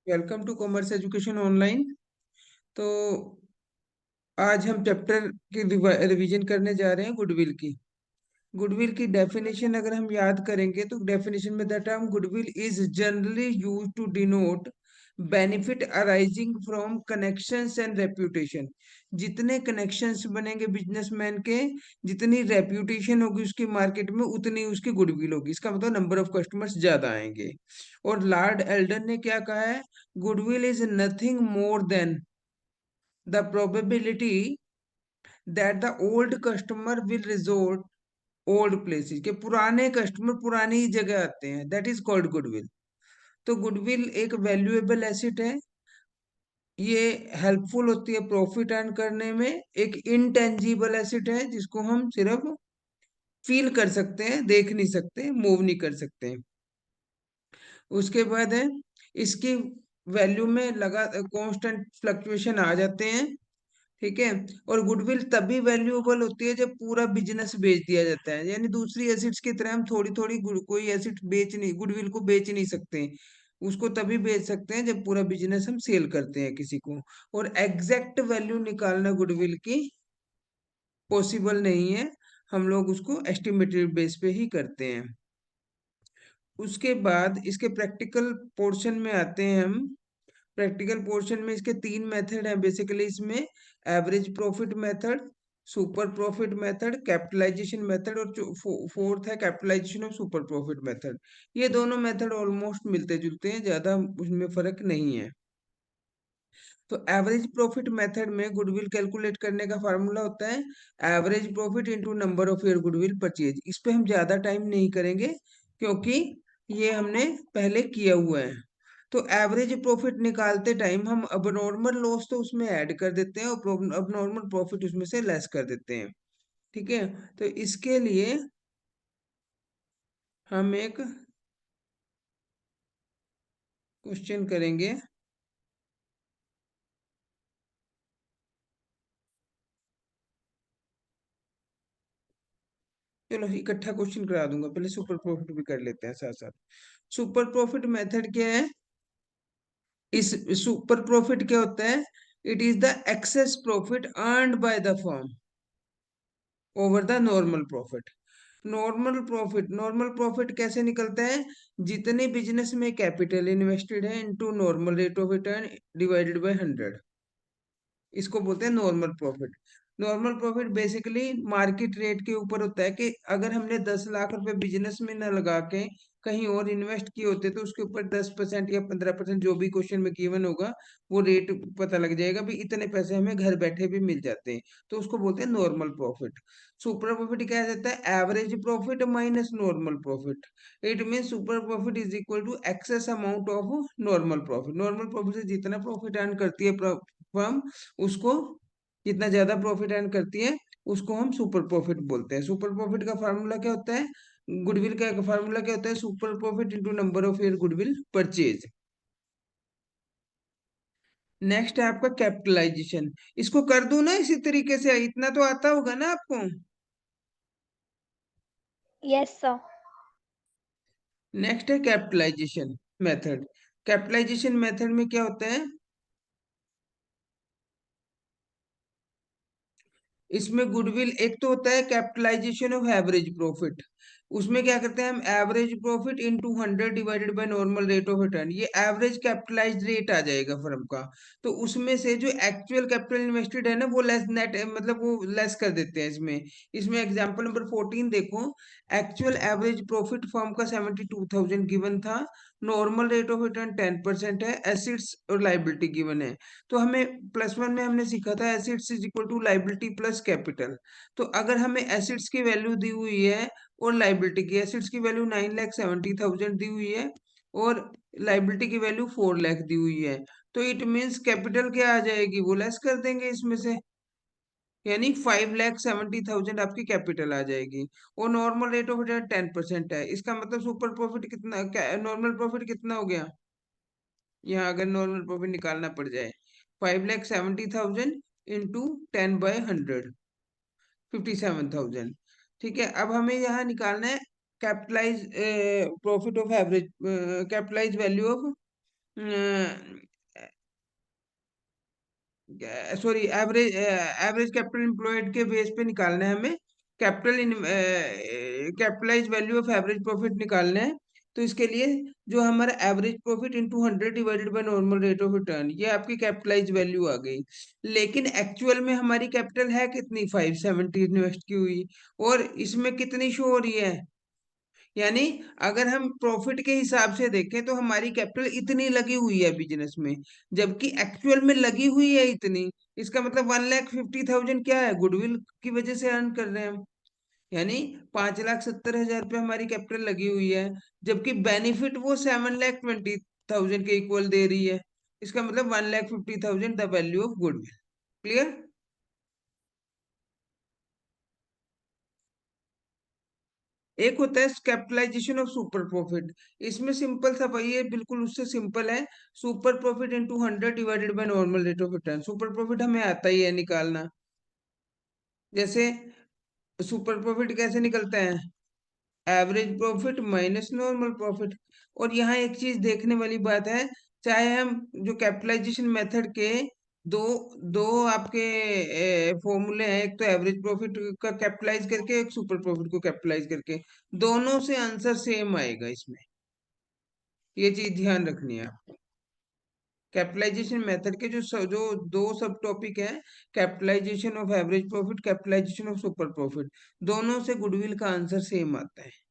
Welcome to commerce education online. तो आज हम चैप्टर की रिवीजन करने जा रहे हैं गुडविल की। गुडविल की डेफिनेशन अगर हम याद करेंगे तो डेफिनेशन में the term goodwill is generally use to denote benefit arising from connections and reputation. जितने कनेक्शंस बनेंगे बिजनेसमैन के, जितनी रेप्यूटेशन होगी उसकी मार्केट में, उतनी उसकी गुडविल होगी। इसका मतलब नंबर ऑफ कस्टमर्स ज्यादा आएंगे। और लॉर्ड एल्डन ने क्या कहा है? Goodwill is nothing more than the probability that the old customer will resort old places, के पुराने कस्टमर पुरानी ही जगह आते हैं। That is called goodwill. तो गुडविल एक वैल्यूएबल एसेट है। ये हेल्पफुल होती है प्रॉफिट अर्न करने में। एक इनटेंजिबल एसेट है जिसको हम सिर्फ फील कर सकते हैं, देख नहीं सकते, मूव नहीं कर सकते। उसके बाद है इसकी वैल्यू में लगा कांस्टेंट फ्लक्चुएशन आ जाते हैं। ठीक है। और गुडविल तभी वैल्यूएबल होती है जब पूरा बिजनेस बेच दिया जाता है। यानी दूसरी एसिड्स की तरह हम थोड़ी थोड़ी कोई एसिड बेच नहीं, गुडविल को बेच नहीं सकते। उसको तभी बेच सकते हैं जब पूरा बिजनेस हम सेल करते हैं किसी को। और एग्जैक्ट वैल्यू निकालना गुडविल की पॉसिबल नहीं है। हम लोग उसको एस्टिमेटेड बेस पे ही करते हैं। उसके बाद इसके प्रैक्टिकल पोर्शन में आते हैं हम। प्रैक्टिकल पोर्शन में इसके तीन मेथड हैं बेसिकली इसमें: average profit method, super profit method, capitalisation method, और फोर्थ है capitalisation of super profit method. ये दोनों मेथड ऑलमोस्ट मिलते जुलते हैं, ज्यादा उसमें फर्क नहीं है। तो एवरेज प्रॉफिट मेथड में गुडविल कैलकुलेट करने का फार्मूला होता है average profit into number of year goodwill purchase. इस पे हम ज्यादा टाइम नहीं करेंगे क्योंकि ये हमने पहले किया हुआ है। तो एवरेज प्रॉफिट निकालते टाइम हम अब नॉर्मल लॉस तो उसमें ऐड कर देते हैं और अब नॉर्मल प्रॉफिट उसमें से लेस कर देते हैं। ठीक है। तो इसके लिए हम एक क्वेश्चन करेंगे। चलो इकट्ठा क्वेश्चन करा दूंगा, पहले सुपर प्रॉफिट भी कर लेते हैं साथ साथ। सुपर प्रॉफिट मेथड क्या है? इस सुपर प्रॉफिट क्या होता है? It is the access profit earned by the firm over the normal profit. Normal profit कैसे निकलता है? जितने बिजनेस में कैपिटल इन्वेस्टेड है into normal rate of return divided by 100। इसको बोलते हैं normal profit. Normal profit basically market rate के ऊपर होता है कि अगर हमने 10 लाख रुपए बिजनेस में न लगा के कहीं और इन्वेस्ट किए होते तो उसके ऊपर 10% या 15% जो भी क्वेश्चन में गिवन होगा वो रेट पता लग जाएगा भी इतने पैसे हमें घर बैठे भी मिल जाते हैं। तो उसको बोलते हैं नॉर्मल प्रॉफिट। सुपर प्रॉफिट क्या जाता है? Average profit minus normal profit. It mean super profit is equal to excess amount of normal profit. Normal profit से जितना प्रॉफिट अर्न करती है फर्म, उसको जितना ज्यादा प्रॉफिट अर्न करती है उसको हम सुपर प्रॉफिट बोलते हैं। सुपर प्रॉफिट का फार्मूला क्या होता है? गुडविल का फार्मूला क्या होता है? Super profit into number of year goodwill purchase. Next है आपका कैपिटलाइजेशन। इसको कर दूं ना इसी तरीके से? इतना तो आता होगा ना आपको? Yes, sir. नेक्स्ट है कैपिटलाइजेशन मेथड। कैपिटलाइजेशन मेथड में क्या होता है? इसमें गुडविल एक तो होता है कैपिटलाइजेशन ऑफ एवरेज प्रॉफिट। उसमें क्या करते हैं हम? Average profit into 100 divided by normal rate of return. ये एवरेज कैपिटलाइज्ड रेट आ जाएगा फर्म का। तो उसमें से जो एक्चुअल कैपिटल इन्वेस्टेड है ना वो लेस नेट, मतलब वो लेस कर देते हैं इसमें। इसमें एग्जांपल नंबर 14 देखो। एक्चुअल एवरेज प्रॉफिट फर्म का 72,000 गिवन था। नॉर्मल रेट ऑफ रिटर्न 10% है। एसिड्स और लाइबिलिटी गिवन है। तो हमें प्लस वन में हमने सीखा था assets is equal to liability plus capital. तो अगर हमें एसिड्स की वैल्यू दी हुई है और लाइबिलिटी की, एसिड्स की वैल्यू 9,70,000 दी हुई है और लाइबिलिटी की वैल्यू 4 लाख दी हुई है, तो इट मीन्स कैपिटल क्या आ जाएगी? वो लेस कर देंगे इसमें से। यानी 5,70,000 आपकी कैपिटल आ जाएगी। और नॉर्मल रेट ऑफ रिटर्न 10% है। इसका मतलब सुपर प्रॉफिट कितना, नॉर्मल प्रॉफिट कितना हो गया? यहाँ अगर नॉर्मल प्रॉफिट निकालना पड़ जाए, 5,70,000 इंटू 10/100, 57,000। ठीक है। अब हमें यहाँ निकालना है capitalise profit of average, capitalise value of sorry, average capital employed के बेस पे निकालना है हमें। Capitalise value of average profit निकालना है। तो इसके लिए जो हमारा average profit into 100 divided by normal rate of return, ये आपकी कैपिटलाइज वैल्यू आ गई। लेकिन एक्चुअल में हमारी कैपिटल है कितनी? 570 इन्वेस्ट की हुई, और इसमें कितनी शो हो रही है? यानी अगर हम प्रॉफिट के हिसाब से देखें तो हमारी कैपिटल इतनी लगी हुई है बिजनेस में, जबकि एक्चुअल में लगी हुई है इतनी। इसका मतलब 1,50,000 क्या है? गुडविल की वजह से अर्न कर रहे हैं हम। यानी 5,70,000 रुपये हमारी कैपिटल लगी हुई है, जबकि बेनिफिट वो 7,20,000 के इक्वल दे रही है। इसका मतलब 1,50,000 the value of goodwill. Clear? एक होता है कैपिटलाइजेशन ऑफ सुपर प्रॉफिट। इसमें सिंपल सा भाई, ये बिल्कुल उससे सिंपल है। Super profit into 100 divided by normal rate of return. Super profit हमें आता ही है निकालना। जैसे सुपर प्रॉफिट कैसे निकलता है? Average profit minus normal profit. और यहाँ एक चीज देखने वाली बात है, चाहे हम जो कैपिटलाइजेशन मेथड के दो दो आपके फॉर्मूले हैं, एक तो एवरेज प्रॉफिट का कैपिटलाइज करके, एक सुपर प्रॉफिट को कैपिटलाइज करके, दोनों से आंसर सेम आएगा इसमें। ये चीज ध्यान रखनी है आपको। कैपिटलाइजेशन मेथड के जो दो सब टॉपिक हैं, capitalisation of average profit, capitalisation of super profit, दोनों से गुडविल का आंसर सेम आता है।